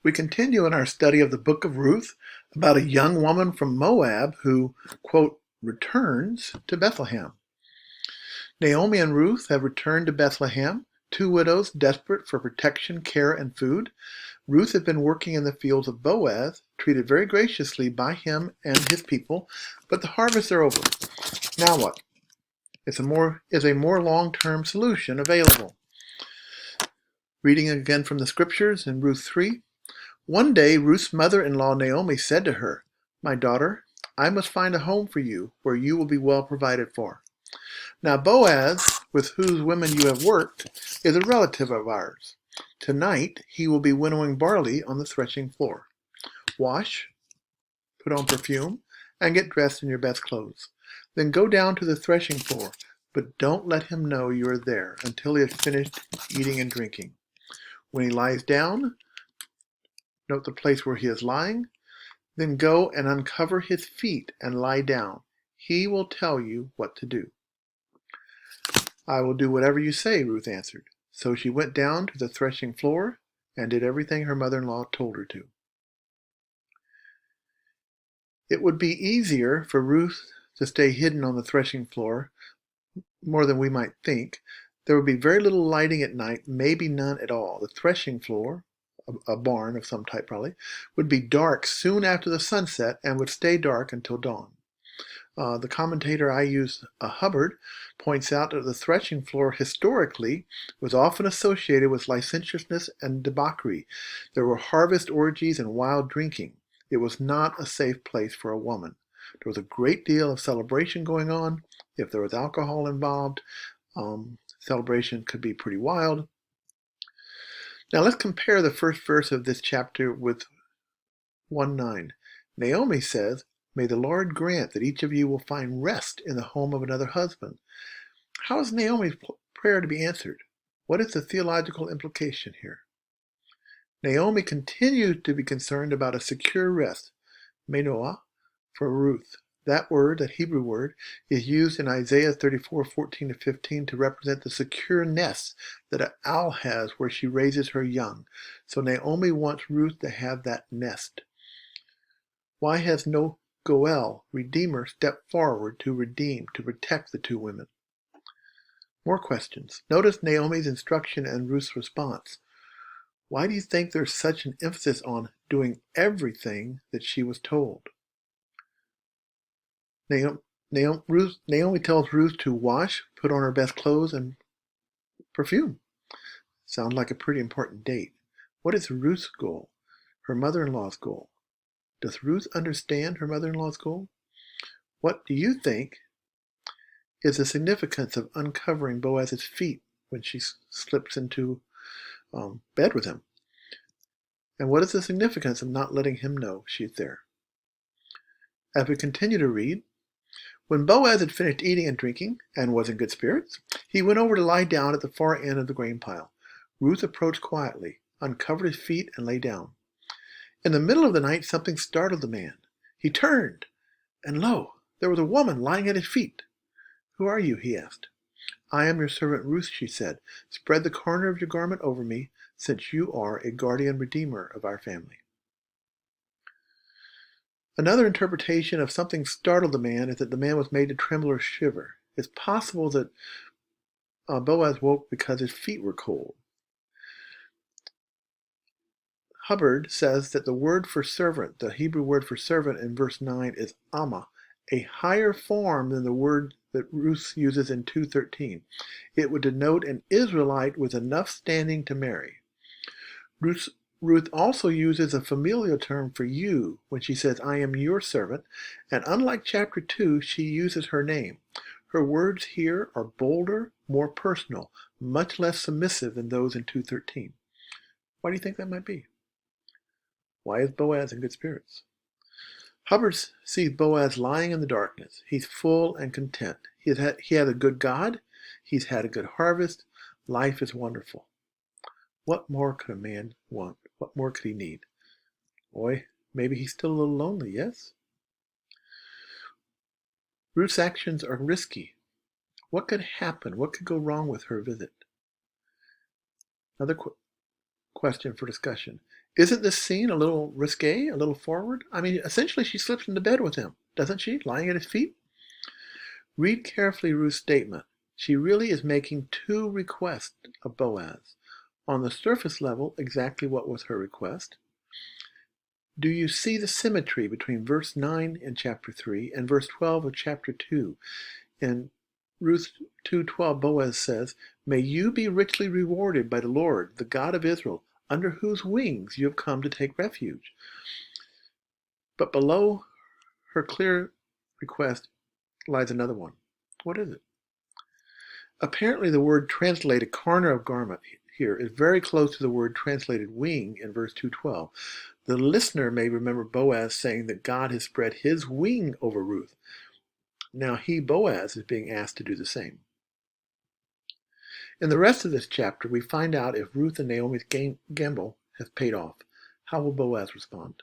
We continue in our study of the book of Ruth about a young woman from Moab who, quote, returns to Bethlehem. Naomi and Ruth have returned to Bethlehem, two widows desperate for protection, care, and food. Ruth had been working in the fields of Boaz, treated very graciously by him and his people, but the harvests are over. Now what? Is a more long-term solution available? Reading again from the scriptures in Ruth 3. One day Ruth's mother-in-law Naomi said to her, "My daughter, I must find a home for you where you will be well provided for. Now Boaz, with whose women you have worked, is a relative of ours. Tonight he will be winnowing barley on the threshing floor. Wash, put on perfume, and get dressed in your best clothes. Then go down to the threshing floor, but don't let him know you are there until he has finished eating and drinking. When he lies down, note the place where he is lying, then go and uncover his feet and lie down. He will tell you what to do." "I will do whatever you say," Ruth answered. So she went down to the threshing floor and did everything her mother-in-law told her to. It would be easier for Ruth to stay hidden on the threshing floor, more than we might think. There would be very little lighting at night, maybe none at all. The threshing floor, a barn of some type probably, would be dark soon after the sunset and would stay dark until dawn. The commentator I use, Hubbard, points out that the threshing floor historically was often associated with licentiousness and debauchery. There were harvest orgies and wild drinking. It was not a safe place for a woman. There was a great deal of celebration going on. If there was alcohol involved, celebration could be pretty wild. Now let's compare the first verse of this chapter with 1:9. Naomi says, "May the Lord grant that each of you will find rest in the home of another husband." How is Naomi's prayer to be answered? What is the theological implication here? Naomi continued to be concerned about a secure rest, menoah, for Ruth. That Hebrew word, is used in Isaiah 34:14-15 to represent the secure nest that an owl has where she raises her young. So Naomi wants Ruth to have that nest. Why has no Goel, Redeemer, stepped forward to redeem, to protect the two women? More questions. Notice Naomi's instruction and Ruth's response. Why do you think there's such an emphasis on doing everything that she was told? Naomi tells Ruth to wash, put on her best clothes, and perfume. Sounds like a pretty important date. What is Ruth's goal? Her mother-in-law's goal. Does Ruth understand her mother-in-law's goal? What do you think is the significance of uncovering Boaz's feet when she slips into bed with him? And what is the significance of not letting him know she's there? As we continue to read, when Boaz had finished eating and drinking and was in good spirits, he went over to lie down at the far end of the grain pile. Ruth approached quietly, uncovered his feet, and lay down. In the middle of the night, something startled the man. He turned, and lo, there was a woman lying at his feet. "Who are you?" he asked. "I am your servant Ruth," she said. "Spread the corner of your garment over me, since you are a guardian redeemer of our family." Another interpretation of something startled the man is that the man was made to tremble or shiver. It's possible that Boaz woke because his feet were cold. Hubbard says that the word for servant, the Hebrew word for servant in verse 9 is amma, a higher form than the word that Ruth uses in 2:13. It would denote an Israelite with enough standing to marry. Ruth also uses a familial term for you when she says, "I am your servant," and unlike chapter 2, she uses her name. Her words here are bolder, more personal, much less submissive than those in 2:13. Why do you think that might be? Why is Boaz in good spirits? Hubbard sees Boaz lying in the darkness. He's full and content. He had a good God. He's had a good harvest. Life is wonderful. What more could a man want? What more could he need? Boy, maybe he's still a little lonely, yes? Ruth's actions are risky. What could happen? What could go wrong with her visit? Another question for discussion. Isn't this scene a little risque, a little forward? I mean, essentially she slips into bed with him, doesn't she, lying at his feet? Read carefully Ruth's statement. She really is making two requests of Boaz. On the surface level, exactly what was her request? Do you see the symmetry between verse 9 in chapter 3 and verse 12 of chapter 2? In Ruth 2:12, Boaz says, "May you be richly rewarded by the Lord, the God of Israel, under whose wings you have come to take refuge." But below her clear request lies another one. What is it? Apparently the word translated corner of garment here is very close to the word translated wing in verse 2:12. The listener may remember Boaz saying that God has spread his wing over Ruth. Now he, Boaz, is being asked to do the same. In the rest of this chapter, we find out if Ruth and Naomi's gamble has paid off. How will Boaz respond?